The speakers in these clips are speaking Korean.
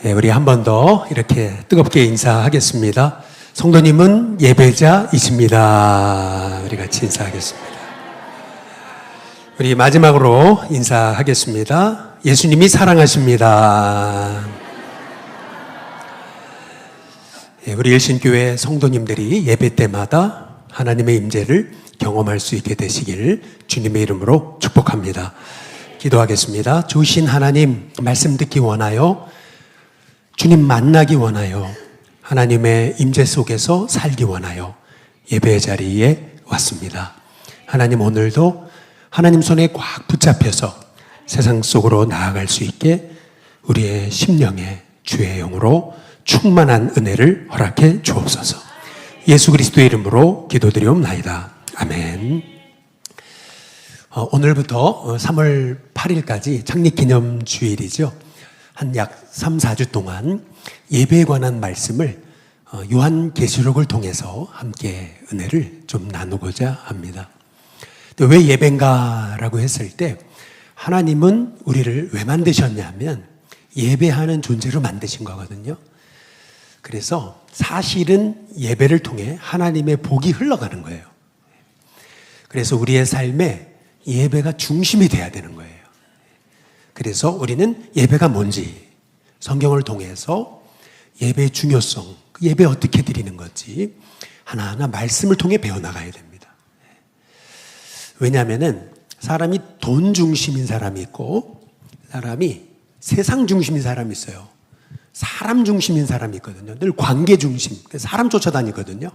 우리 한 번 더 이렇게 뜨겁게 인사하겠습니다. 성도님은 예배자이십니다. 우리 같이 인사하겠습니다. 우리 마지막으로 인사하겠습니다. 예수님이 사랑하십니다. 우리 일신교회 성도님들이 예배 때마다 하나님의 임재를 경험할 수 있게 되시길 주님의 이름으로 축복합니다. 기도하겠습니다. 주신 하나님 말씀 듣기 원하여, 주님 만나기 원하여, 하나님의 임재 속에서 살기 원하여 예배의 자리에 왔습니다. 하나님, 오늘도 하나님 손에 꽉 붙잡혀서 세상 속으로 나아갈 수 있게 우리의 심령에 주의 영으로 충만한 은혜를 허락해 주옵소서. 예수 그리스도의 이름으로 기도드리옵나이다. 아멘. 오늘부터 3월 8일까지 창립기념주일이죠. 한 약 3, 4주 동안 예배에 관한 말씀을 요한계시록을 통해서 함께 은혜를 좀 나누고자 합니다. 왜 예배인가라고 했을 때, 하나님은 우리를 왜 만드셨냐면 예배하는 존재로 만드신 거거든요. 그래서 사실은 예배를 통해 하나님의 복이 흘러가는 거예요. 그래서 우리의 삶에 예배가 중심이 돼야 되는 거예요. 그래서 우리는 예배가 뭔지 성경을 통해서 예배의 중요성, 예배 어떻게 드리는 건지 하나하나 말씀을 통해 배워나가야 됩니다. 왜냐하면 사람이 돈 중심인 사람이 있고, 사람이 세상 중심인 사람이 있어요. 사람 중심인 사람이 있거든요. 늘 관계 중심, 사람 쫓아다니거든요.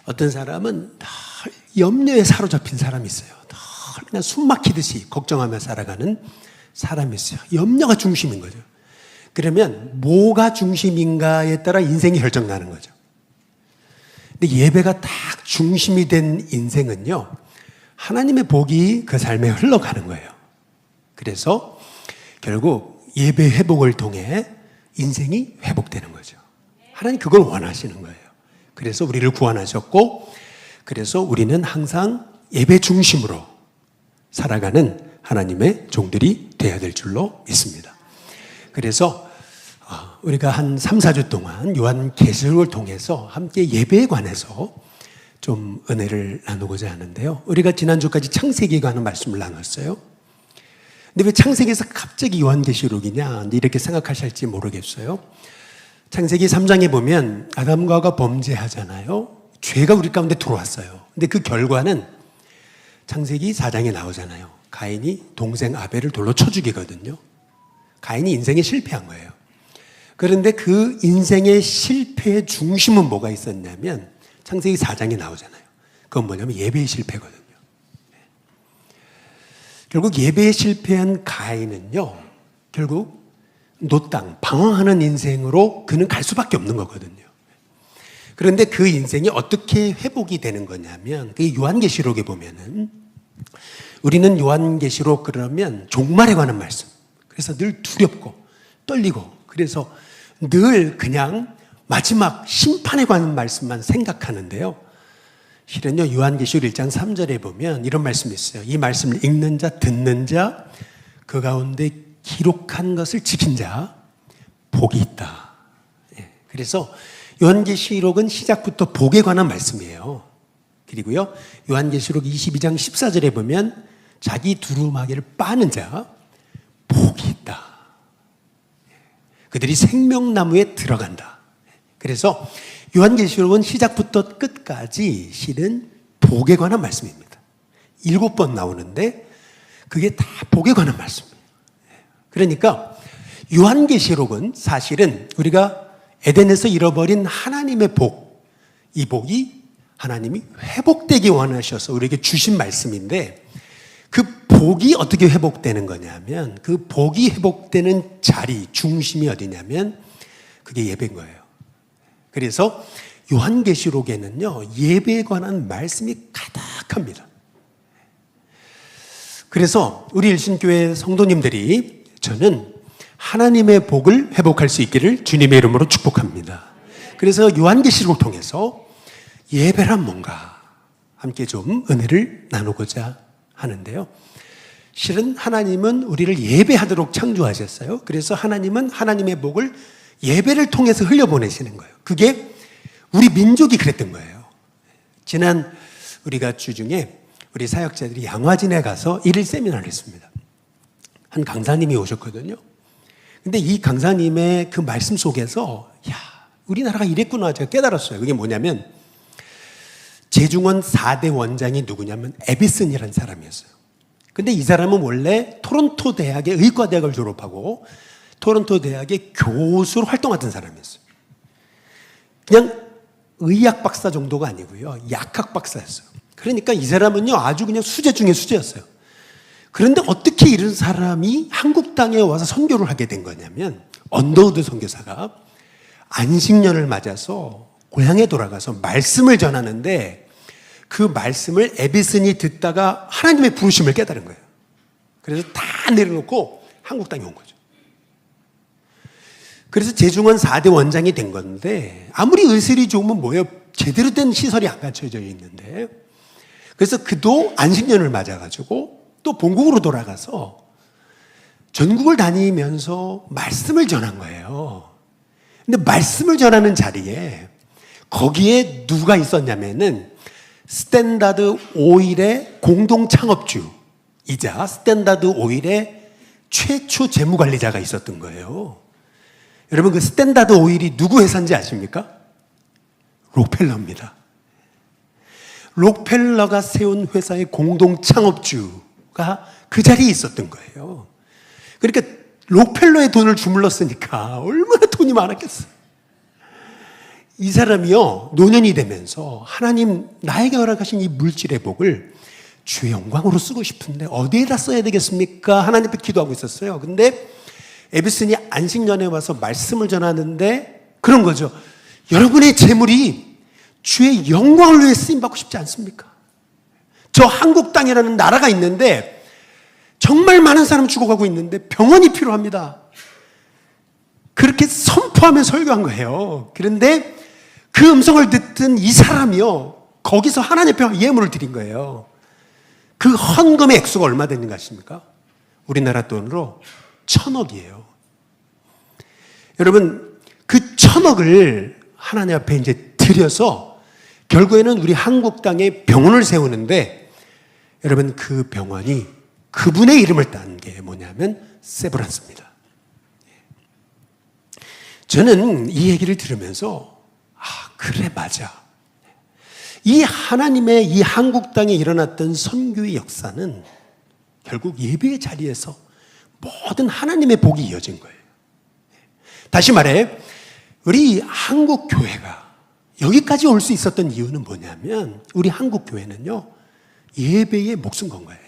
어떤 사람은 늘 염려에 사로잡힌 사람이 있어요. 늘 그냥 숨 막히듯이 걱정하며 살아가는 사람이 있어요. 염려가 중심인 거죠. 그러면 뭐가 중심인가에 따라 인생이 결정나는 거죠. 근데 예배가 딱 중심이 된 인생은요, 하나님의 복이 그 삶에 흘러가는 거예요. 그래서 결국 예배 회복을 통해 인생이 회복되는 거죠. 하나님 그걸 원하시는 거예요. 그래서 우리를 구원하셨고, 그래서 우리는 항상 예배 중심으로 살아가는 하나님의 종들이 되어야 될 줄로 믿습니다. 그래서 우리가 한 3, 4주 동안 요한계시록을 통해서 함께 예배에 관해서 좀 은혜를 나누고자 하는데요. 우리가 지난주까지 창세기에 관한 말씀을 나눴어요. 근데 왜 창세기에서 갑자기 요한계시록이냐 이렇게 생각하실지 모르겠어요. 창세기 3장에 보면 아담과 하와가 범죄하잖아요. 죄가 우리 가운데 들어왔어요. 근데 그 결과는 창세기 4장에 나오잖아요. 가인이 동생 아벨을 돌로 쳐 죽이거든요. 가인이 인생에 실패한 거예요. 그런데 그 인생의 실패의 중심은 뭐가 있었냐면 창세기 4장에 나오잖아요. 그건 뭐냐면 예배의 실패거든요. 결국 예배에 실패한 가인은요, 결국 노땅, 방황하는 인생으로 그는 갈 수밖에 없는 거거든요. 그런데 그 인생이 어떻게 회복이 되는 거냐면, 그 요한계시록에 보면은, 우리는 요한계시록 그러면 종말에 관한 말씀, 그래서 늘 두렵고 떨리고, 그래서 늘 그냥 마지막 심판에 관한 말씀만 생각하는데요. 실은요, 요한계시록 1장 3절에 보면 이런 말씀이 있어요. 이 말씀을 읽는 자, 듣는 자, 그 가운데 기록한 것을 지킨 자, 복이 있다. 그래서 요한계시록은 시작부터 복에 관한 말씀이에요. 그리고요, 요한계시록 22장 14절에 보면 자기 두루마기를 빠는 자, 복이 있다. 그들이 생명나무에 들어간다. 그래서 요한계시록은 시작부터 끝까지 실은 복에 관한 말씀입니다. 7번 나오는데 그게 다 복에 관한 말씀이에요. 그러니까 요한계시록은 사실은 우리가 에덴에서 잃어버린 하나님의 복, 이 복이 하나님이 회복되기 원하셔서 우리에게 주신 말씀인데, 그 복이 어떻게 회복되는 거냐면, 그 복이 회복되는 자리, 중심이 어디냐면 그게 예배인 거예요. 그래서 요한계시록에는요, 예배에 관한 말씀이 가득합니다. 그래서 우리 일신교회 성도님들이, 저는 하나님의 복을 회복할 수 있기를 주님의 이름으로 축복합니다. 그래서 요한계시록을 통해서 예배란 뭔가 함께 좀 은혜를 나누고자 하는데요. 실은 하나님은 우리를 예배하도록 창조하셨어요. 그래서 하나님은 하나님의 복을 예배를 통해서 흘려보내시는 거예요. 그게 우리 민족이 그랬던 거예요. 지난 우리가 주중에 우리 사역자들이 양화진에 가서 일일 세미나를 했습니다. 한 강사님이 오셨거든요. 근데 이 강사님의 그 말씀 속에서 우리나라가 이랬구나 제가 깨달았어요. 그게 뭐냐면 제중원 4대 원장이 누구냐면 에비슨이라는 사람이었어요. 근데 이 사람은 원래 토론토 대학의 의과대학을 졸업하고 토론토 대학의 교수로 활동하던 사람이었어요. 그냥 의학 박사 정도가 아니고요. 약학 박사였어요. 그러니까 이 사람은요, 아주 그냥 수재 중에 수재였어요. 그런데 어떻게 이런 사람이 한국 땅에 와서 선교를 하게 된 거냐면, 언더우드 선교사가 안식년을 맞아서 고향에 돌아가서 말씀을 전하는데 그 말씀을 에비슨이 듣다가 하나님의 부르심을 깨달은 거예요. 그래서 다 내려놓고 한국 땅에 온 거죠. 그래서 제중원 4대 원장이 된 건데, 아무리 의술이 좋으면 뭐예요? 제대로 된 시설이 안 갖춰져 있는데, 그래서 그도 안식년을 맞아가지고 또 본국으로 돌아가서 전국을 다니면서 말씀을 전한 거예요. 근데 말씀을 전하는 자리에 거기에 누가 있었냐면은 스탠다드 오일의 공동 창업주이자 스탠다드 오일의 최초 재무관리자가 있었던 거예요. 여러분, 그 스탠다드 오일이 누구 회사인지 아십니까? 록펠러입니다. 록펠러가 세운 회사의 공동 창업주가 그 자리에 있었던 거예요. 그러니까 록펠러의 돈을 주물렀으니까 얼마나 돈이 많았겠어요. 이 사람이요, 노년이 되면서 하나님 나에게 허락하신 이 물질의 복을 주의 영광으로 쓰고 싶은데 어디에다 써야 되겠습니까? 하나님 앞에 기도하고 있었어요. 근데 에비슨이 안식년에 와서 말씀을 전하는데 그런 거죠. 여러분의 재물이 주의 영광을 위해 쓰임받고 싶지 않습니까? 저 한국 땅이라는 나라가 있는데 정말 많은 사람 죽어가고 있는데 병원이 필요합니다. 그렇게 선포하며 설교한 거예요. 그런데 그 음성을 듣던 이 사람이요, 거기서 하나님 앞에 예물을 드린 거예요. 그 헌금의 액수가 얼마 되는가 아십니까? 우리나라 돈으로 1,000억이에요. 여러분, 그 1,000억을 하나님 앞에 이제 드려서 결국에는 우리 한국 땅에 병원을 세우는데, 여러분, 그 병원이 그분의 이름을 딴 게 뭐냐면 세브란스입니다. 저는 이 얘기를 들으면서 그래, 맞아. 이 하나님의 이 한국 땅에 일어났던 선교의 역사는 결국 예배의 자리에서 모든 하나님의 복이 이어진 거예요. 다시 말해, 우리 한국 교회가 여기까지 올 수 있었던 이유는 뭐냐면, 우리 한국 교회는요, 예배에 목숨 건 거예요.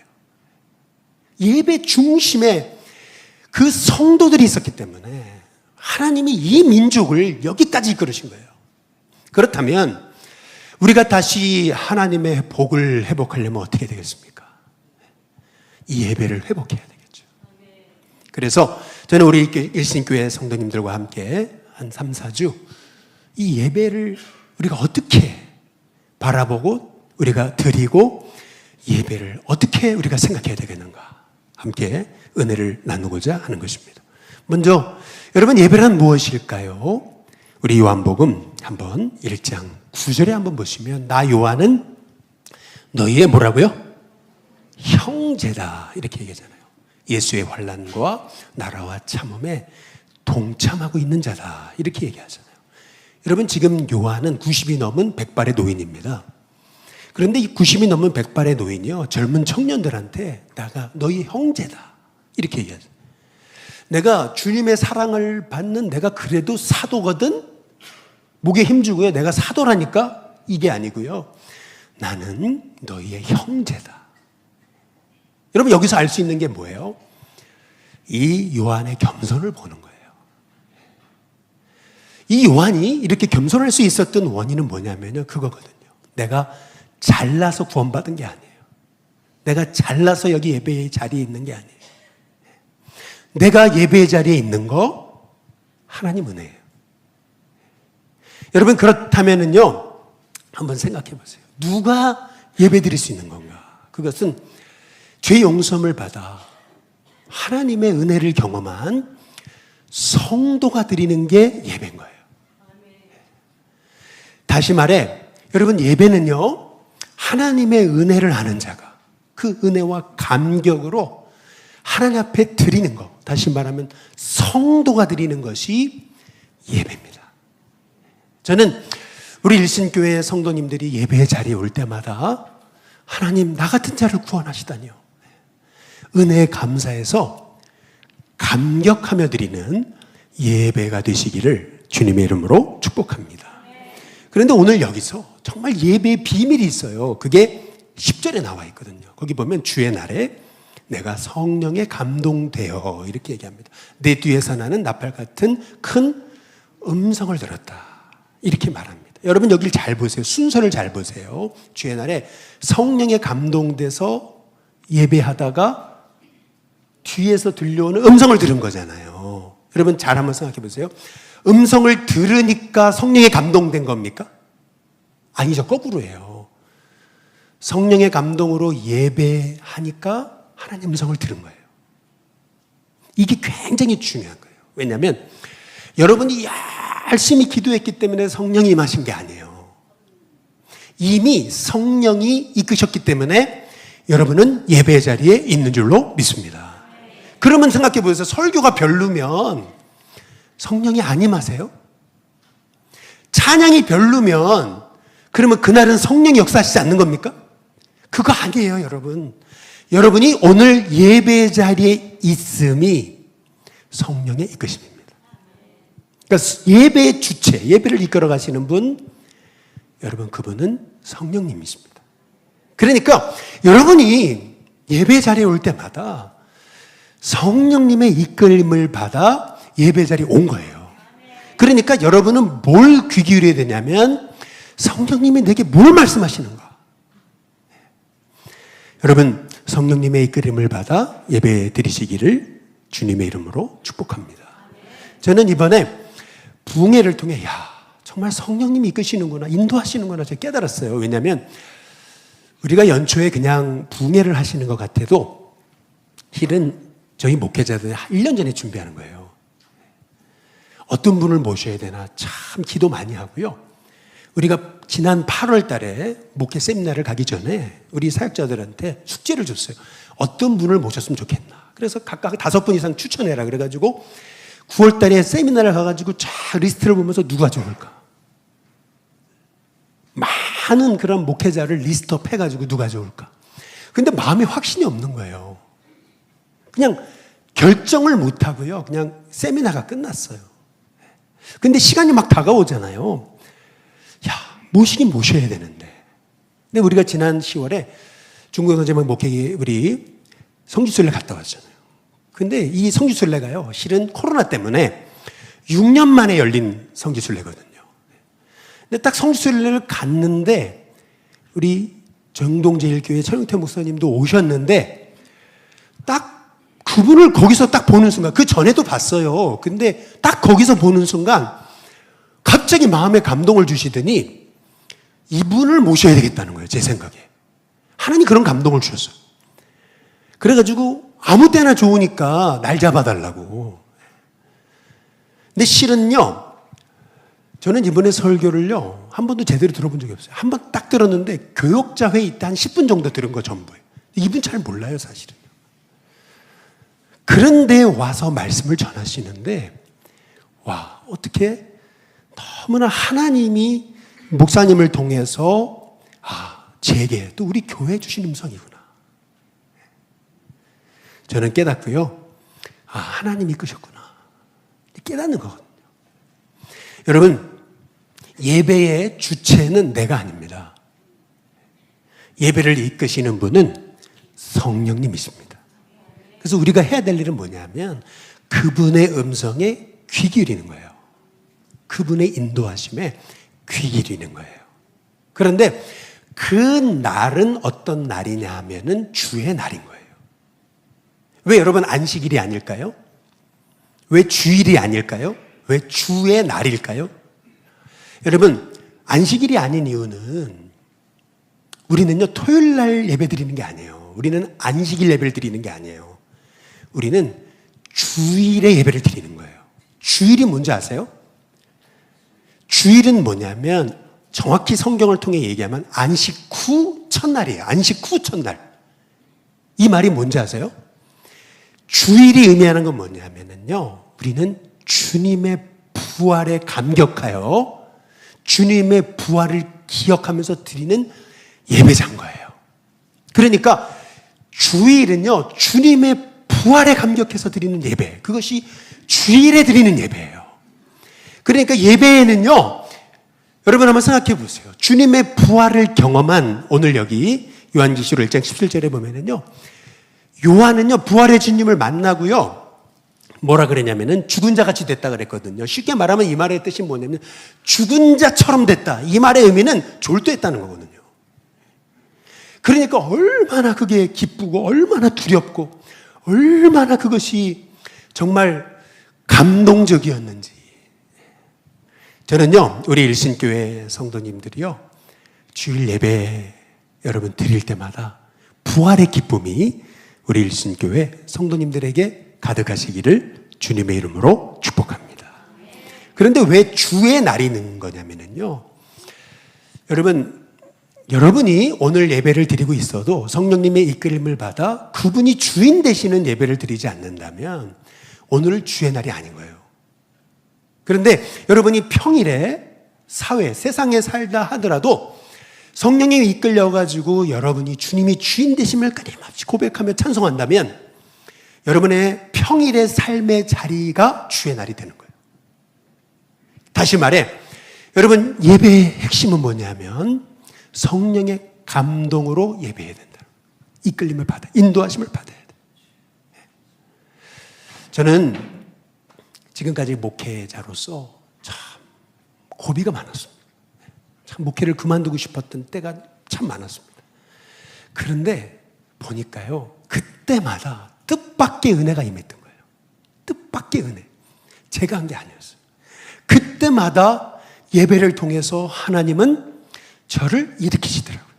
예배 중심에 그 성도들이 있었기 때문에 하나님이 이 민족을 여기까지 이끌으신 거예요. 그렇다면 우리가 다시 하나님의 복을 회복하려면 어떻게 되겠습니까? 이 예배를 회복해야 되겠죠. 그래서 저는 우리 일신교회 성도님들과 함께 한 3, 4주 이 예배를 우리가 어떻게 바라보고 우리가 드리고 예배를 어떻게 우리가 생각해야 되겠는가, 함께 은혜를 나누고자 하는 것입니다. 먼저 여러분, 예배란 무엇일까요? 우리 요한복음 한번 1장 9절에 한번 보시면, 나 요한은 너희의 뭐라고요? 형제다, 이렇게 얘기하잖아요. 예수의 환난과 나라와 참음에 동참하고 있는 자다, 이렇게 얘기하잖아요. 여러분, 지금 요한은 90이 넘은 백발의 노인입니다. 그런데 이 90이 넘은 백발의 노인이요, 젊은 청년들한테 나가 너희 형제다, 이렇게 얘기하죠. 내가 주님의 사랑을 받는 내가 그래도 사도거든? 목에 힘주고요, 내가 사도라니까? 이게 아니고요, 나는 너희의 형제다. 여러분, 여기서 알 수 있는 게 뭐예요? 이 요한의 겸손을 보는 거예요. 이 요한이 이렇게 겸손할 수 있었던 원인은 뭐냐면요, 그거거든요. 내가 잘나서 구원받은 게 아니에요. 내가 잘나서 여기 예배의 자리에 있는 게 아니에요. 내가 예배의 자리에 있는 거 하나님 은혜예요. 여러분, 그렇다면은요, 한번 생각해 보세요. 누가 예배 드릴 수 있는 건가? 그것은 죄 용서함을 받아 하나님의 은혜를 경험한 성도가 드리는 게 예배인 거예요. 다시 말해, 여러분, 예배는요, 하나님의 은혜를 아는 자가 그 은혜와 감격으로 하나님 앞에 드리는 것, 다시 말하면 성도가 드리는 것이 예배입니다. 저는 우리 일신교회 성도님들이 예배의 자리에 올 때마다 하나님, 나 같은 자를 구원하시다니요, 은혜에 감사해서 감격하며 드리는 예배가 되시기를 주님의 이름으로 축복합니다. 그런데 오늘 여기서 정말 예배의 비밀이 있어요. 그게 10절에 나와 있거든요. 거기 보면 주의 날에 내가 성령에 감동되어 이렇게 얘기합니다. 내 뒤에서 나는 나팔 같은 큰 음성을 들었다, 이렇게 말합니다. 여러분, 여기를 잘 보세요. 순서를 잘 보세요. 주의 날에 성령에 감동돼서 예배하다가 뒤에서 들려오는 음성을 들은 거잖아요. 여러분, 잘 한번 생각해 보세요. 음성을 들으니까 성령에 감동된 겁니까? 아니죠. 거꾸로예요. 성령의 감동으로 예배하니까 하나님 음성을 들은 거예요. 이게 굉장히 중요한 거예요. 왜냐하면 여러분이 열심히 기도했기 때문에 성령이 임하신 게 아니에요. 이미 성령이 이끄셨기 때문에 여러분은 예배 자리에 있는 줄로 믿습니다. 그러면 생각해 보세요. 설교가 별로면 성령이 안 임하세요? 찬양이 별로면 그러면 그날은 성령이 역사하시지 않는 겁니까? 그거 아니에요, 여러분. 여러분이 오늘 예배 자리에 있음이 성령의 이끄심입니다. 그러니까 예배의 주체, 예배를 이끌어 가시는 분, 여러분, 그분은 성령님이십니다. 그러니까 여러분이 예배 자리에 올 때마다 성령님의 이끌림을 받아 예배 자리에 온 거예요. 그러니까 여러분은 뭘 귀 기울여야 되냐면 성령님이 내게 뭘 말씀하시는가. 여러분, 성령님의 이끌림을 받아 예배 드리시기를 주님의 이름으로 축복합니다. 저는 이번에 부흥회를 통해 정말 성령님이 이끄시는구나, 인도하시는구나 제가 깨달았어요. 왜냐하면 우리가 연초에 그냥 부흥회를 하시는 것 같아도 실은 저희 목회자들이 1년 전에 준비하는 거예요. 어떤 분을 모셔야 되나 참 기도 많이 하고요. 우리가 지난 8월 달에 목회 세미나를 가기 전에 우리 사역자들한테 숙제를 줬어요. 어떤 분을 모셨으면 좋겠나. 그래서 각각 5분 이상 추천해라 그래가지고 9월 달에 세미나를 가가지고 쫙 리스트를 보면서 누가 좋을까. 많은 그런 목회자를 리스트업 해가지고 누가 좋을까. 근데 마음에 확신이 없는 거예요. 그냥 결정을 못하고요. 그냥 세미나가 끝났어요. 근데 시간이 막 다가오잖아요. 모시긴 모셔야 되는데. 근데 우리가 지난 10월에 중국 선생님 목회기 우리 성지순례 갔다 왔잖아요. 근데 이 성지순례가요, 실은 코로나 때문에 6년 만에 열린 성지순례거든요. 근데 딱 성지순례를 갔는데 우리 정동제일교회 최영태 목사님도 오셨는데 딱 그분을 거기서 딱 보는 순간, 그 전에도 봤어요. 근데 딱 거기서 보는 순간 갑자기 마음에 감동을 주시더니 이분을 모셔야 되겠다는 거예요. 제 생각에. 하나님 그런 감동을 주셨어요. 그래가지고 아무 때나 좋으니까 날 잡아달라고. 근데 실은요, 저는 이번에 설교를요, 한 번도 제대로 들어본 적이 없어요. 한 번 딱 들었는데 교역자 회의 때 한 10분 정도 들은 거 전부예요. 이분 잘 몰라요, 사실은. 그런데 와서 말씀을 전하시는데, 와, 어떻게 너무나 하나님이 목사님을 통해서 제게 또 우리 교회에 주신 음성이구나. 저는 깨닫고요. 하나님이 이끄셨구나. 깨닫는 거거든요. 여러분, 예배의 주체는 내가 아닙니다. 예배를 이끄시는 분은 성령님이십니다. 그래서 우리가 해야 될 일은 뭐냐면 그분의 음성에 귀 기울이는 거예요. 그분의 인도하심에 귀 기울이는 거예요. 그런데 그 날은 어떤 날이냐 하면은 주의 날인 거예요. 왜 여러분 안식일이 아닐까요? 왜 주일이 아닐까요? 왜 주의 날일까요? 여러분, 안식일이 아닌 이유는 우리는요, 토요일 날 예배 드리는 게 아니에요. 아니에요. 우리는 안식일 예배를 드리는 게 아니에요. 우리는 주일에 예배를 드리는 거예요. 주일이 뭔지 아세요? 주일은 뭐냐면 정확히 성경을 통해 얘기하면 안식 후 첫날이에요. 안식 후 첫날. 이 말이 뭔지 아세요? 주일이 의미하는 건 뭐냐면요. 우리는 주님의 부활에 감격하여 주님의 부활을 기억하면서 드리는 예배자인 거예요. 그러니까 주일은요, 주님의 부활에 감격해서 드리는 예배. 그것이 주일에 드리는 예배예요. 그러니까 예배에는요, 여러분 한번 생각해 보세요. 주님의 부활을 경험한 오늘 여기 요한계시록 1장 17절에 보면은요, 요한은요, 부활의 주님을 만나고요, 뭐라 그랬냐면은 죽은 자 같이 됐다 그랬거든요. 쉽게 말하면 이 말의 뜻이 뭐냐면 죽은 자처럼 됐다. 이 말의 의미는 졸도했다는 거거든요. 그러니까 얼마나 그게 기쁘고 얼마나 두렵고 얼마나 그것이 정말 감동적이었는지. 저는요, 우리 일신교회 성도님들이요, 주일 예배 여러분 드릴 때마다 부활의 기쁨이 우리 일신교회 성도님들에게 가득하시기를 주님의 이름으로 축복합니다. 그런데 왜 주의 날이 있는 거냐면요, 여러분이 오늘 예배를 드리고 있어도 성령님의 이끌림을 받아 그분이 주인 되시는 예배를 드리지 않는다면 오늘은 주의 날이 아닌 거예요. 그런데 여러분이 평일에 사회, 세상에 살다 하더라도 성령님이 이끌려가지고 여러분이 주님이 주인 되심을 끊임없이 고백하며 찬송한다면 여러분의 평일의 삶의 자리가 주의 날이 되는 거예요. 다시 말해, 여러분 예배의 핵심은 뭐냐면 성령의 감동으로 예배해야 된다. 이끌림을 받아, 인도하심을 받아야 돼. 저는 지금까지 목회자로서 참 고비가 많았습니다. 참 목회를 그만두고 싶었던 때가 참 많았습니다. 그런데 보니까요, 그때마다 뜻밖의 은혜가 임했던 거예요. 뜻밖의 은혜. 제가 한 게 아니었어요. 그때마다 예배를 통해서 하나님은 저를 일으키시더라고요.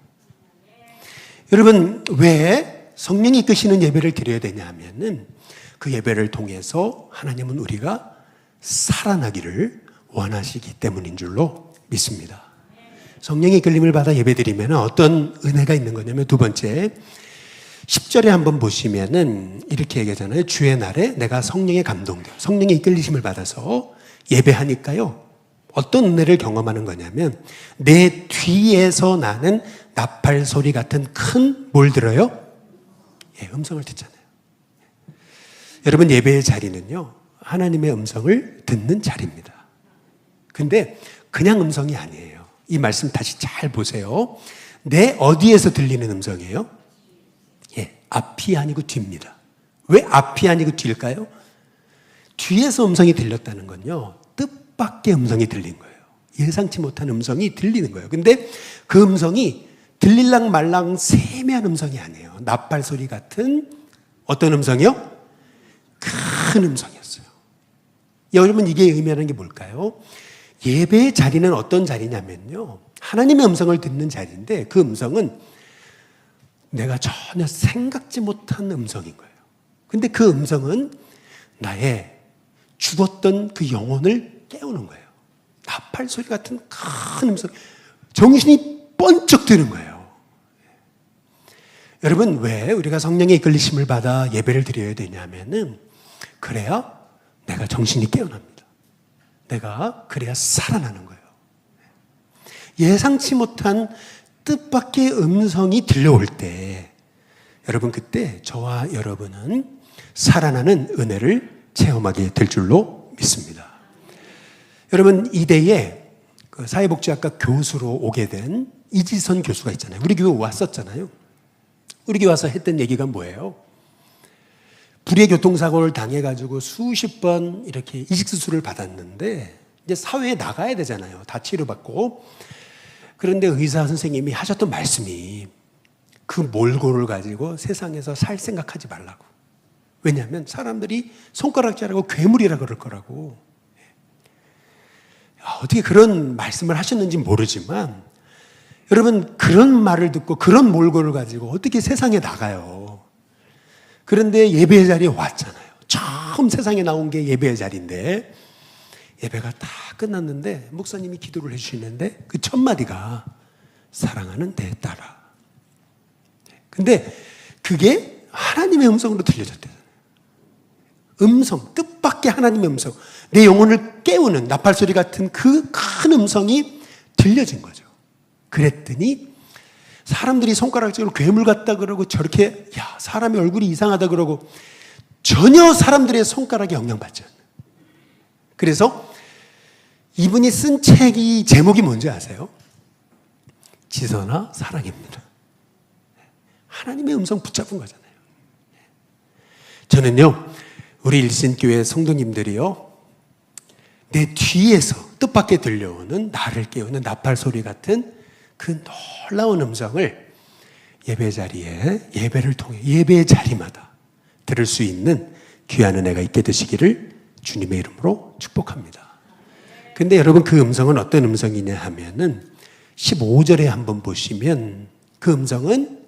여러분, 왜 성령이 이끄시는 예배를 드려야 되냐 하면은 그 예배를 통해서 하나님은 우리가 살아나기를 원하시기 때문인 줄로 믿습니다. 성령의 이끌림을 받아 예배드리면 어떤 은혜가 있는 거냐면, 두 번째, 10절에 한번 보시면은 이렇게 얘기하잖아요. 주의 날에 내가 성령의 감동되어 성령의 이끌리심을 받아서 예배하니까요, 어떤 은혜를 경험하는 거냐면 내 뒤에서 나는 나팔 소리 같은 큰 뭘 들어요? 음성을 듣잖아요. 여러분, 예배의 자리는요, 하나님의 음성을 듣는 자리입니다. 근데 그냥 음성이 아니에요. 이 말씀 다시 잘 보세요. 내 어디에서 들리는 음성이에요? 앞이 아니고 뒤입니다. 왜 앞이 아니고 뒤일까요? 뒤에서 음성이 들렸다는 건요, 뜻밖의 음성이 들린 거예요. 예상치 못한 음성이 들리는 거예요. 근데 그 음성이 들릴랑 말랑 세미한 음성이 아니에요. 나팔 소리 같은 어떤 음성이요? 큰 음성이었어요. 여러분, 이게 의미하는 게 뭘까요? 예배의 자리는 어떤 자리냐면요, 하나님의 음성을 듣는 자리인데 그 음성은 내가 전혀 생각지 못한 음성인 거예요. 근데 그 음성은 나의 죽었던 그 영혼을 깨우는 거예요. 나팔 소리 같은 큰 음성, 정신이 번쩍 드는 거예요. 여러분, 왜 우리가 성령의 이끌리심을 받아 예배를 드려야 되냐면은 그래야 내가 정신이 깨어납니다. 내가 그래야 살아나는 거예요. 예상치 못한 뜻밖의 음성이 들려올 때, 여러분, 그때 저와 여러분은 살아나는 은혜를 체험하게 될 줄로 믿습니다. 여러분, 이대에 그 사회복지학과 교수로 오게 된 이지선 교수가 있잖아요. 우리 교회 왔었잖아요. 우리 교회 와서 했던 얘기가 뭐예요? 불의의 교통사고를 당해가지고 수십 번 이렇게 이식수술을 받았는데 이제 사회에 나가야 되잖아요. 다 치료받고. 그런데 의사 선생님이 하셨던 말씀이 그 몰골을 가지고 세상에서 살 생각하지 말라고. 왜냐하면 사람들이 손가락질하고 괴물이라 그럴 거라고. 어떻게 그런 말씀을 하셨는지 모르지만 여러분, 그런 말을 듣고 그런 몰골을 가지고 어떻게 세상에 나가요? 그런데 예배의 자리에 왔잖아요. 처음 세상에 나온 게 예배의 자리인데, 예배가 다 끝났는데 목사님이 기도를 해주시는데 그 첫 마디가 사랑하는 내 딸아. 근데 그게 하나님의 음성으로 들려졌대요. 음성, 뜻밖의 하나님의 음성, 내 영혼을 깨우는 나팔소리 같은 그 큰 음성이 들려진 거죠. 그랬더니 사람들이 손가락질로 괴물 같다 그러고, 저렇게 야 사람의 얼굴이 이상하다 그러고, 전혀 사람들의 손가락에 영향받지 않는. 그래서 이분이 쓴 책이 제목이 뭔지 아세요? 지선아 사랑입니다. 하나님의 음성 붙잡은 거잖아요. 저는요, 우리 일신교회 성도님들이요, 내 뒤에서 뜻밖에 들려오는 나를 깨우는 나팔 소리 같은 그 놀라운 음성을 예배 자리에, 예배를 통해 예배의 자리마다 들을 수 있는 귀한 은혜가 있게 되시기를 주님의 이름으로 축복합니다. 근데 여러분, 그 음성은 어떤 음성이냐 하면은 15절에 한번 보시면 그 음성은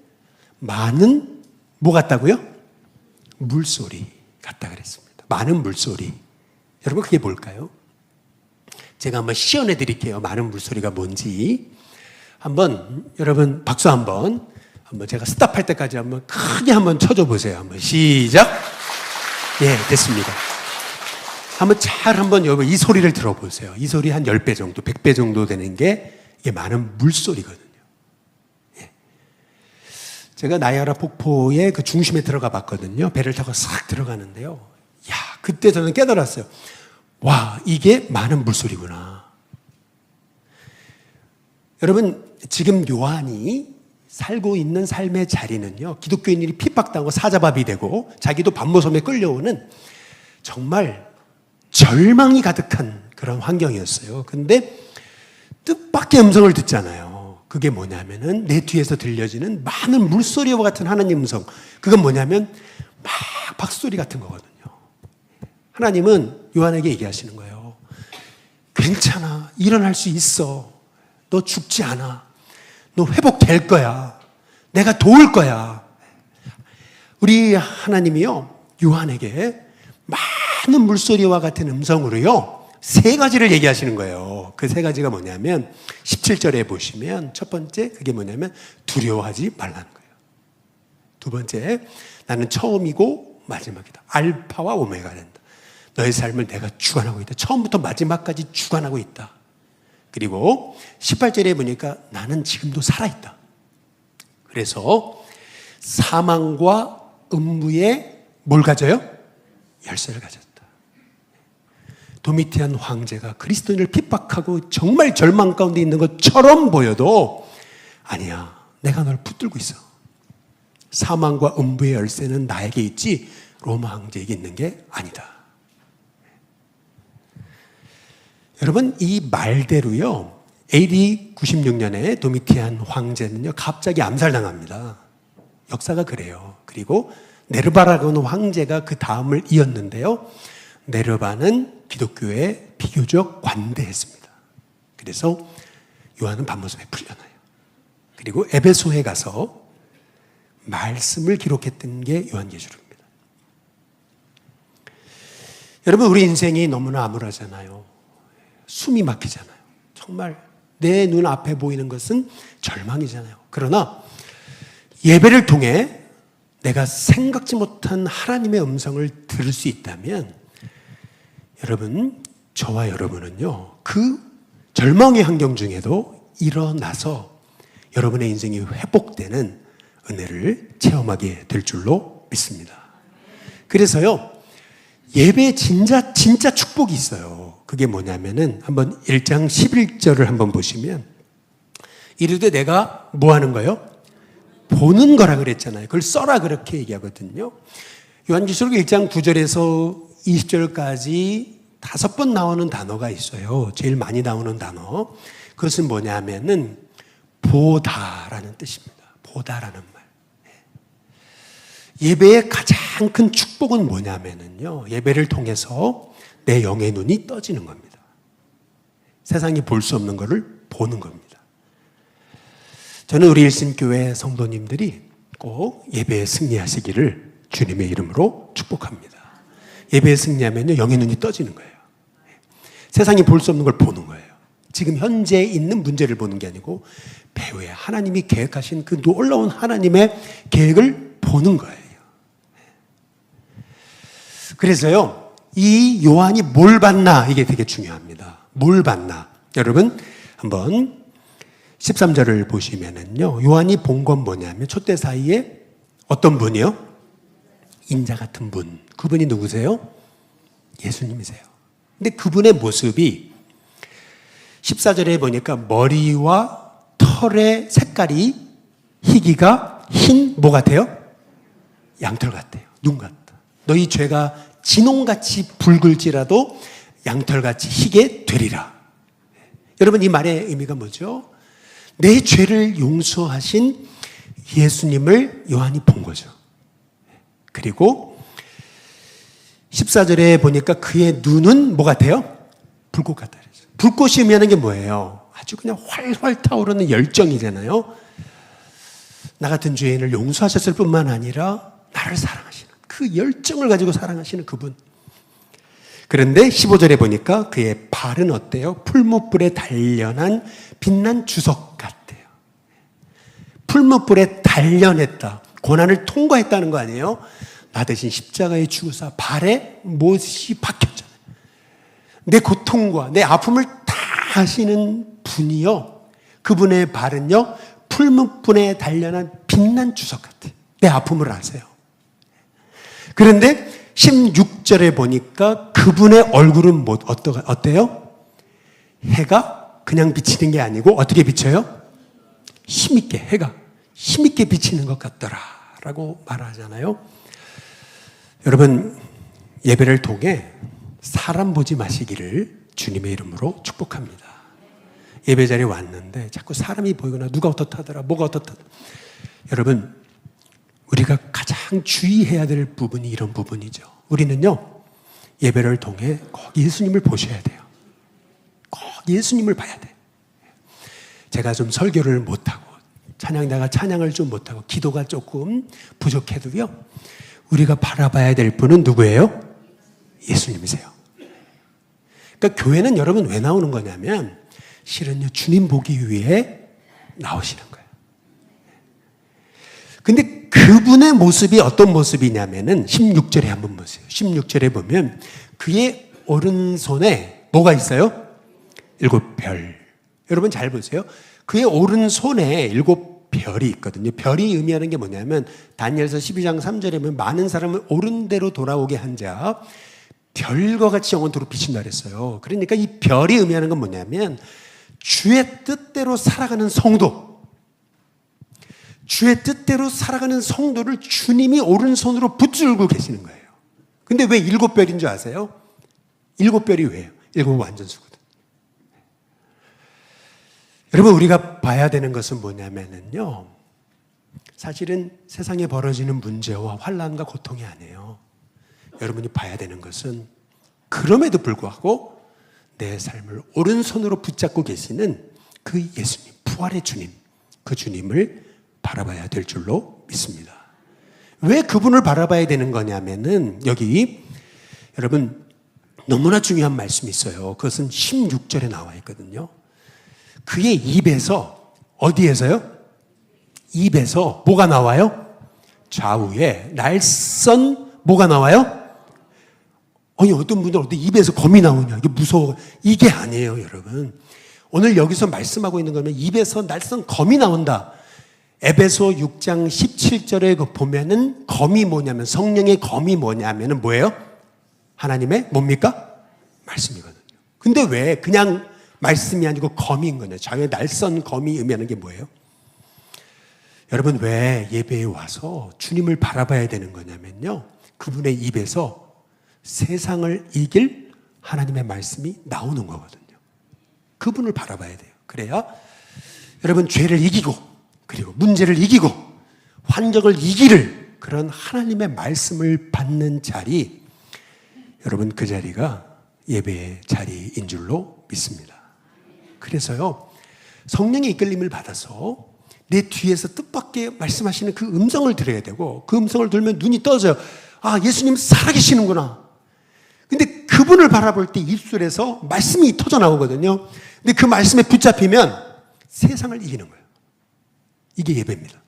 많은 뭐 같다고요? 물소리 같다 그랬습니다. 많은 물소리. 여러분, 그게 뭘까요? 제가 한번 시연해 드릴게요. 많은 물소리가 뭔지. 한번 여러분 박수 한번 제가 스탑할 때까지 한번 크게 한번 쳐줘 보세요. 한번 시작. 예, 됐습니다. 한번 잘 한번 여러분 이 소리를 들어보세요. 이 소리 한 10배 정도, 100배 정도 되는 게 이게 많은 물소리거든요. 예. 제가 나이아가라 폭포의 그 중심에 들어가 봤거든요. 배를 타고 싹 들어가는데요. 야, 그때 저는 깨달았어요. 와, 이게 많은 물소리구나. 여러분, 지금 요한이 살고 있는 삶의 자리는요, 기독교인들이 핍박당하고 사자밥이 되고 자기도 밤모섬에 끌려오는 정말 절망이 가득한 그런 환경이었어요. 근데 뜻밖의 음성을 듣잖아요. 그게 뭐냐면은 내 뒤에서 들려지는 많은 물소리와 같은 하나님 음성. 그건 뭐냐면 막 박수소리 같은 거거든요. 하나님은 요한에게 얘기하시는 거예요. 괜찮아. 일어날 수 있어. 너 죽지 않아. 너 회복될 거야. 내가 도울 거야. 우리 하나님이요, 요한에게 많은 물소리와 같은 음성으로요, 3가지를 얘기하시는 거예요. 그 3가지가 뭐냐면 17절에 보시면 첫 번째, 그게 뭐냐면 두려워하지 말라는 거예요. 두 번째, 나는 처음이고 마지막이다. 알파와 오메가가 된다. 너의 삶을 내가 주관하고 있다. 처음부터 마지막까지 주관하고 있다. 그리고 18절에 보니까 나는 지금도 살아있다. 그래서 사망과 음부에 뭘 가져요? 열쇠를 가졌다. 도미티안 황제가 그리스도인을 핍박하고 정말 절망 가운데 있는 것처럼 보여도 아니야, 내가 널 붙들고 있어. 사망과 음부의 열쇠는 나에게 있지 로마 황제에게 있는 게 아니다. 여러분, 이 말대로요, AD 96년에 도미티안 황제는요, 갑자기 암살당합니다. 역사가 그래요. 그리고 네르바라고는 황제가 그 다음을 이었는데요, 네르바는 기독교에 비교적 관대했습니다. 그래서 요한은 밤모섬에 풀려나요. 그리고 에베소에 가서 말씀을 기록했던 게 요한계시록입니다. 여러분, 우리 인생이 너무나 암울하잖아요. 숨이 막히잖아요. 정말 내 눈앞에 보이는 것은 절망이잖아요. 그러나 예배를 통해 내가 생각지 못한 하나님의 음성을 들을 수 있다면, 여러분, 저와 여러분은요, 그 절망의 환경 중에도 일어나서 여러분의 인생이 회복되는 은혜를 체험하게 될 줄로 믿습니다. 그래서요, 예배에 진짜 축복이 있어요. 그게 뭐냐면은 한번 1장 11절을 한번 보시면, 이르되 내가 뭐 하는 거예요? 보는 거라 그랬잖아요. 그걸 써라 그렇게 얘기하거든요. 요한계시록 1장 9절에서 20절까지 5번 나오는 단어가 있어요. 제일 많이 나오는 단어. 그것은 뭐냐면은 보다라는 뜻입니다. 보다라는 말. 예배의 가장 큰 축복은 뭐냐면은요, 예배를 통해서 내 영의 눈이 떠지는 겁니다. 세상이 볼 수 없는 것을 보는 겁니다. 저는 우리 일신교회 성도님들이 꼭 예배에 승리하시기를 주님의 이름으로 축복합니다. 예배에 승리하면요, 영의 눈이 떠지는 거예요. 세상이 볼 수 없는 걸 보는 거예요. 지금 현재 있는 문제를 보는 게 아니고 배후에 하나님이 계획하신 그 놀라운 하나님의 계획을 보는 거예요. 그래서요, 이 요한이 뭘 봤나, 이게 되게 중요합니다. 뭘 봤나. 여러분 한번 13절을 보시면은요, 요한이 본 건 뭐냐면 촛대 사이에 어떤 분이요? 인자 같은 분. 그분이 누구세요? 예수님이세요. 근데 그분의 모습이 14절에 보니까 머리와 털의 색깔이 희기가 흰 뭐 같아요? 양털 같아요. 눈 같다. 너희 죄가 진홍같이 붉을지라도 양털같이 희게 되리라. 여러분, 이 말의 의미가 뭐죠? 내 죄를 용서하신 예수님을 요한이 본 거죠. 그리고 14절에 보니까 그의 눈은 뭐 같아요? 불꽃 같다. 불꽃이 의미하는 게 뭐예요? 아주 그냥 활활 타오르는 열정이잖아요. 나 같은 죄인을 용서하셨을 뿐만 아니라 나를 사랑하시는 그 열정을 가지고 사랑하시는 그분. 그런데 15절에 보니까 그의 발은 어때요? 풀무불에 단련한 빛난 주석 같아요. 풀무불에 단련했다. 고난을 통과했다는 거 아니에요? 나 대신 십자가에 죽으사 발에 못이 박혔잖아요. 내 고통과 내 아픔을 다 하시는 분이요, 그분의 발은요 풀무불에 단련한 빛난 주석 같아요. 내 아픔을 아세요. 그런데 16절에 보니까 그분의 얼굴은 어때요? 해가 그냥 비치는 게 아니고 어떻게 비쳐요? 힘있게, 해가 힘있게 비치는 것 같더라 라고 말하잖아요. 여러분, 예배를 통해 사람 보지 마시기를 주님의 이름으로 축복합니다. 예배 자리에 왔는데 자꾸 사람이 보이거나 누가 어떻다더라, 뭐가 어떻다더라. 여러분, 우리가 가장 주의해야 될 부분이 이런 부분이죠. 우리는요, 예배를 통해 꼭 예수님을 보셔야 돼요. 꼭 예수님을 봐야 돼요. 제가 좀 설교를 못하고 찬양다가 찬양을 좀 못하고 기도가 조금 부족해도요, 우리가 바라봐야 될 분은 누구예요? 예수님이세요. 그러니까 교회는 여러분 왜 나오는 거냐면 실은요, 주님 보기 위해 나오시는 거예요. 근데 그분의 모습이 어떤 모습이냐면은 16절에 한번 보세요. 16절에 보면 그의 오른손에 뭐가 있어요? 7별. 여러분 잘 보세요. 그의 오른손에 7별이 있거든요. 별이 의미하는 게 뭐냐면 다니엘서 12장 3절에 보면 많은 사람을 옳은 대로 돌아오게 한 자 별과 같이 영원토록 비친다 그랬어요. 그러니까 이 별이 의미하는 건 뭐냐면 주의 뜻대로 살아가는 성도, 주의 뜻대로 살아가는 성도를 주님이 오른손으로 붙들고 계시는 거예요. 근데 왜 7별인 줄 아세요? 7별이 왜요? 7 완전수거든. 여러분, 우리가 봐야 되는 것은 뭐냐면요, 사실은 세상에 벌어지는 문제와 환난과 고통이 아니에요. 여러분이 봐야 되는 것은 그럼에도 불구하고 내 삶을 오른손으로 붙잡고 계시는 그 예수님, 부활의 주님, 그 주님을 바라봐야 될 줄로 믿습니다. 왜 그분을 바라봐야 되는 거냐면은 여기 여러분 너무나 중요한 말씀이 있어요. 그것은 16절에 나와 있거든요. 그의 입에서, 어디에서요? 입에서 뭐가 나와요? 좌우에 날선 뭐가 나와요? 아니, 어떤 분들은 어떻게 입에서 검이 나오냐, 이게 무서워. 이게 아니에요, 여러분. 오늘 여기서 말씀하고 있는 거면 입에서 날선 검이 나온다. 에베소 6장 17절에 보면은 검이 뭐냐면, 성령의 검이 뭐냐면은 뭐예요? 하나님의 뭡니까? 말씀이거든요. 근데 왜 그냥 말씀이 아니고 검인 거냐? 좌우에 날선 검이 의미하는 게 뭐예요? 여러분, 왜 예배에 와서 주님을 바라봐야 되는 거냐면요, 그분의 입에서 세상을 이길 하나님의 말씀이 나오는 거거든요. 그분을 바라봐야 돼요. 그래야 여러분 죄를 이기고, 그리고 문제를 이기고, 환경을 이기를 그런 하나님의 말씀을 받는 자리, 여러분 그 자리가 예배의 자리인 줄로 믿습니다. 그래서요, 성령의 이끌림을 받아서 내 뒤에서 뜻밖의 말씀하시는 그 음성을 들어야 되고, 그 음성을 들으면 눈이 떠져요. 아, 예수님 살아계시는구나. 근데 그분을 바라볼 때 입술에서 말씀이 터져 나오거든요. 근데 그 말씀에 붙잡히면 세상을 이기는 거예요. 이게 예배입니다.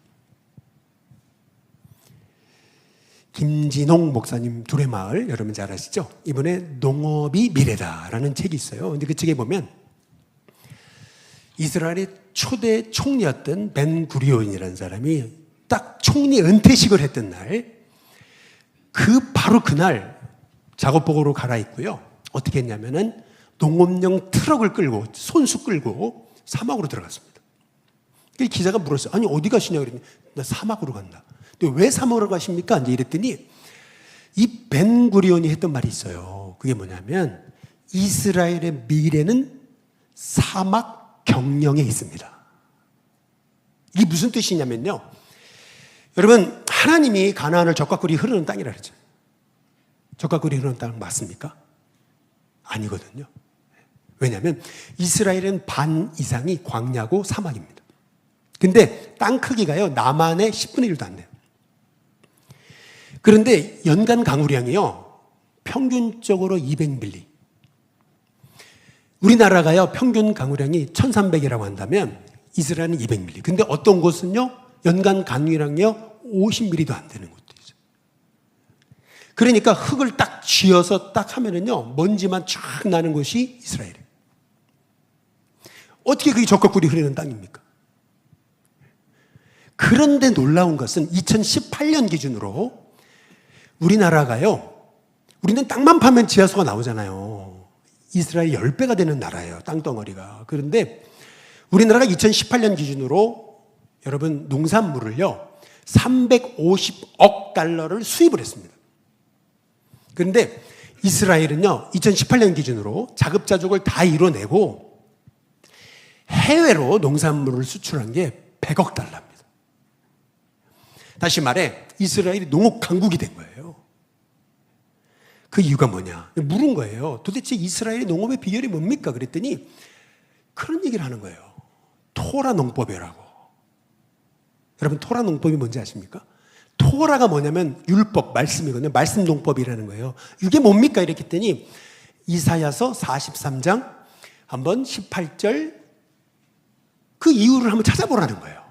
김진홍 목사님 둘의 마을, 여러분 잘 아시죠? 이번에 농업이 미래다라는 책이 있어요. 근데 그 책에 보면 이스라엘의 초대 총리였던 벤 구리온이라는 사람이 딱 총리 은퇴식을 했던 날, 바로 그날 작업복으로 갈아입고요. 어떻게 했냐면은 농업용 트럭을 끌고, 손수 끌고 사막으로 들어갔습니다. 기자가 물었어요. 아니, 어디 가시냐 그랬더니 나 사막으로 간다. 근데 왜 사막으로 가십니까? 이제 이랬더니 이 벤 구리온이 했던 말이 있어요. 그게 뭐냐면 이스라엘의 미래는 사막 경영에 있습니다. 이게 무슨 뜻이냐면요. 여러분, 하나님이 가나안을 젖과 꿀이 흐르는 땅이라 그랬죠. 젖과 꿀이 흐르는 땅 맞습니까? 아니거든요. 왜냐하면 이스라엘은 반 이상이 광야고 사막입니다. 근데 땅 크기가요, 남한의 10분의 1도 안 돼요. 그런데 연간 강우량이요, 평균적으로 200밀리. 우리나라가요, 평균 강우량이 1300이라고 한다면 이스라엘은 200밀리. 근데 어떤 곳은요, 연간 강우량이요, 50밀리도 안 되는 곳도 있어요. 그러니까 흙을 딱 쥐어서 딱 하면은요, 먼지만 쫙 나는 곳이 이스라엘이에요. 어떻게 그게 젖과 꿀이 흐르는 땅입니까? 그런데 놀라운 것은 2018년 기준으로 우리나라가요, 우리는 땅만 파면 지하수가 나오잖아요. 이스라엘 10배가 되는 나라예요, 땅덩어리가. 그런데 우리나라가 2018년 기준으로 여러분 농산물을요, 350억 달러를 수입을 했습니다. 그런데 이스라엘은요, 2018년 기준으로 자급자족을 다 이뤄내고 해외로 농산물을 수출한 게 100억 달러입니다. 다시 말해 이스라엘이 농업 강국이 된 거예요. 그 이유가 뭐냐? 물은 거예요. 도대체 이스라엘의 농업의 비결이 뭡니까? 그랬더니 그런 얘기를 하는 거예요. 토라 농법이라고. 여러분, 토라 농법이 뭔지 아십니까? 토라가 뭐냐면 율법, 말씀이거든요. 말씀 농법이라는 거예요. 이게 뭡니까? 이렇게 했더니 이사야서 43장 한번 18절 그 이유를 한번 찾아보라는 거예요.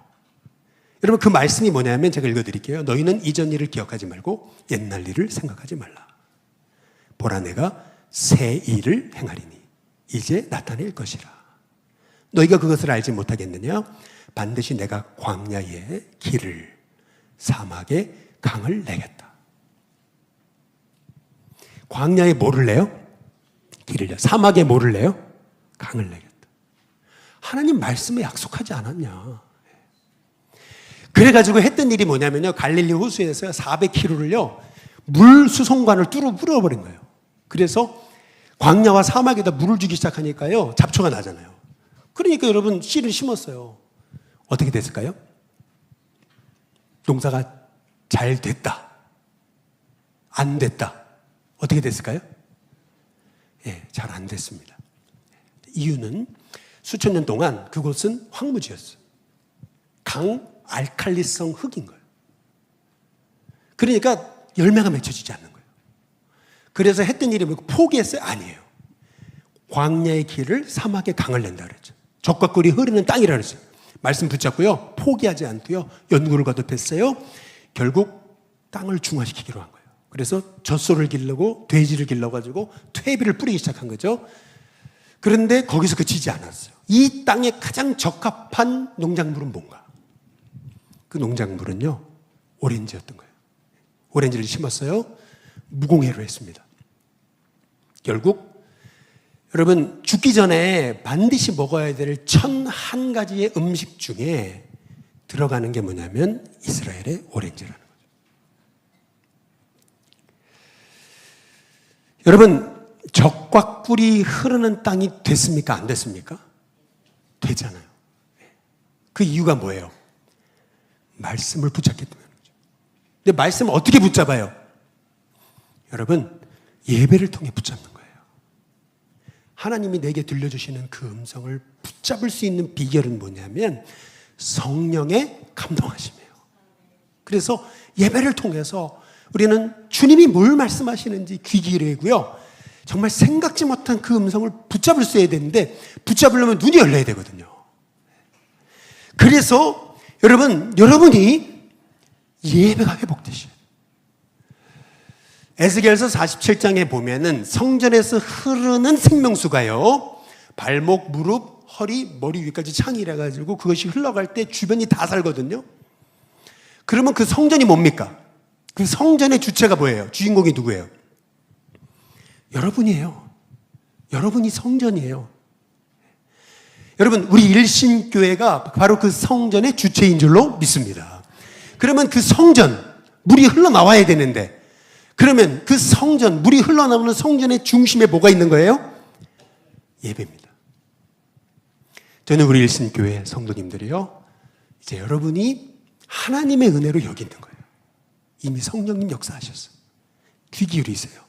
여러분, 그 말씀이 뭐냐면 제가 읽어드릴게요. 너희는 이전 일을 기억하지 말고 옛날 일을 생각하지 말라. 보라, 내가 새 일을 행하리니 이제 나타낼 것이라. 너희가 그것을 알지 못하겠느냐? 반드시 내가 광야에 길을, 사막에 강을 내겠다. 광야에 뭐를 내요? 길을 내요. 사막에 뭐를 내요? 강을 내겠다. 하나님 말씀에 약속하지 않았냐? 그래가지고 했던 일이 뭐냐면요, 갈릴리 호수에서 400km를요 물 수송관을 뚫어버린 거예요. 그래서 광야와 사막에다 물을 주기 시작하니까요 잡초가 나잖아요. 그러니까 여러분, 씨를 심었어요. 어떻게 됐을까요? 농사가 잘 됐다, 안 됐다, 어떻게 됐을까요? 잘 안 됐습니다. 이유는 수천 년 동안 그곳은 황무지였어요. 강 알칼리성 흙인 거예요. 그러니까 열매가 맺혀지지 않는 거예요. 그래서 했던 일이 뭐고, 포기했어요? 아니에요. 광야의 길을, 사막에 강을 낸다 그랬죠. 젖과 꿀이 흐르는 땅이라 그랬어요. 말씀 붙잡고요, 포기하지 않고요, 연구를 거듭했어요. 결국 땅을 중화시키기로 한 거예요. 그래서 젖소를 기르고 돼지를 길러가지고 퇴비를 뿌리기 시작한 거죠. 그런데 거기서 그치지 않았어요. 이 땅에 가장 적합한 농작물은 뭔가? 그 농작물은요, 오렌지였던 거예요. 오렌지를 심었어요. 무공해로 했습니다. 결국 여러분, 죽기 전에 반드시 먹어야 될 1001가지의 음식 중에 들어가는 게 뭐냐면 이스라엘의 오렌지라는 거죠. 여러분, 젖과 꿀이 흐르는 땅이 됐습니까? 안 됐습니까? 되잖아요. 그 이유가 뭐예요? 말씀을 붙잡기 때문이죠. 근데 말씀을 어떻게 붙잡아요? 여러분, 예배를 통해 붙잡는 거예요. 하나님이 내게 들려주시는 그 음성을 붙잡을 수 있는 비결은 뭐냐면 성령의 감동하심이에요. 그래서 예배를 통해서 우리는 주님이 뭘 말씀하시는지 귀 기울이고요. 정말 생각지 못한 그 음성을 붙잡을 수 있어야 되는데 붙잡으려면 눈이 열려야 되거든요. 그래서 여러분이 예배가 회복되셔요. 에스겔서 47장에 보면은 성전에서 흐르는 생명수가요, 발목, 무릎, 허리, 머리 위까지 창이라 가지고 그것이 흘러갈 때 주변이 다 살거든요. 그러면 그 성전이 뭡니까? 그 성전의 주체가 뭐예요? 주인공이 누구예요? 여러분이에요. 여러분이 성전이에요. 여러분, 우리 일신교회가 바로 그 성전의 주체인 줄로 믿습니다. 그러면 그 성전, 물이 흘러나와야 되는데, 그러면 그 성전, 물이 흘러나오는 성전의 중심에 뭐가 있는 거예요? 예배입니다. 저는 우리 일신교회 성도님들이요, 이제 여러분이 하나님의 은혜로 여기 있는 거예요. 이미 성령님 역사하셨어요. 귀 기울이세요.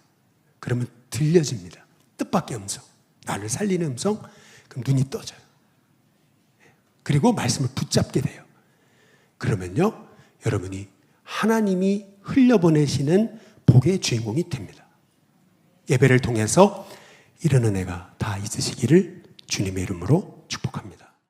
그러면 들려집니다. 뜻밖의 음성, 나를 살리는 음성. 그럼 눈이 떠져요. 그리고 말씀을 붙잡게 돼요. 그러면요, 여러분이 하나님이 흘려보내시는 복의 주인공이 됩니다. 예배를 통해서 이런 은혜가 다 있으시기를 주님의 이름으로